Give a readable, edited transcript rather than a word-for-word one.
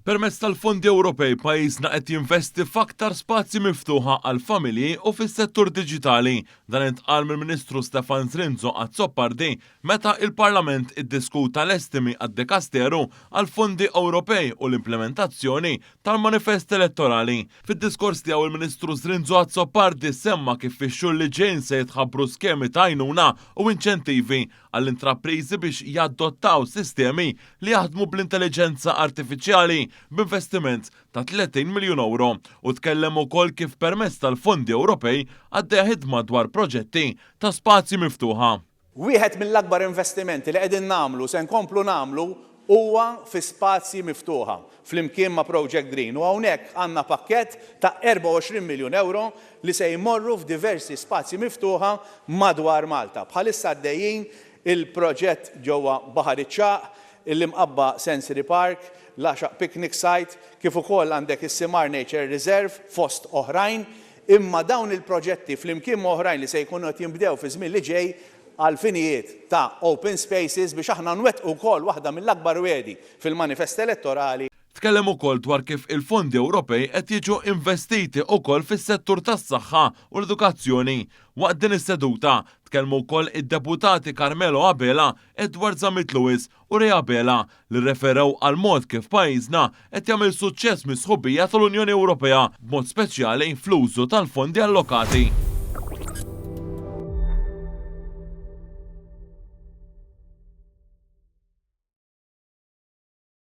Permezz tal-fondi Ewropej pajjiżna qed jinvesti f'aktar spazji miftuħa għal familji u fis-settur diġitali. Dan intqal mill-Ministru Stefan Zrinzo Azzopardi meta il-Parlament iddiskuta l-estimi għad-Dikasteru għal fondi Ewropej u l-implementazzjoni tal-manifest elettorali. Fid-diskors tiegħu il-Ministru Zrinzo Azzopardi semma kif fix-xhur li ġejjin se jitħabbru skemi ta' għajnuna u inċentivi għall-intrapriżi biex jaddottaw sistemi li jaħdmu bl-intelligenza artifiċjali b'investiment ta' 30 miljun euro u tkellem ukoll kif permezz tal-fondi Ewropej għaddejja ħidma dwar proġetti ta' spazji miftuħa. Wieħed mill-akbar investimenti li qegħdin nagħmlu se nkomplu nagħmlu huwa fi spazji miftuħa flimkien ma' Project Green u hawnhekk għandna pakkett ta' 24 miljun euro li se jmorru f'diversi spazji miftuħa madwar Malta. Bħalissa għaddejjin il-proġett ġewwa Baħar iċ-Ċaq, il-imqabba Sensory Park, l-Għaxaq Picnic Site, kif ukoll għandek is-Simar Nature Reserve fost oħrajn, imma dawn il-proġetti flimkien oħrajn li se jkunu qed jinbdew fi żmien li ġej għal finijiet ta' open spaces biex aħna nwettqu wkoll waħda mill-akbar wedi fil-manifest elettorali. Tkellem ukoll dwar kif il-fondi Ewropej qed jiġu investiti wkoll fis-settur tas-saħħa u l-edukazzjoni. Waqt din is-seduta tkellmu wkoll id-deputati Carmelo Abela, Edward Zamit Lewis u Rea Abela li referew għal mod kif pajjiżna qed jagħmel suċċess mis-sħubija tal-Unjoni Ewropea b'mod speċjali fl-użu tal-fondi allokati.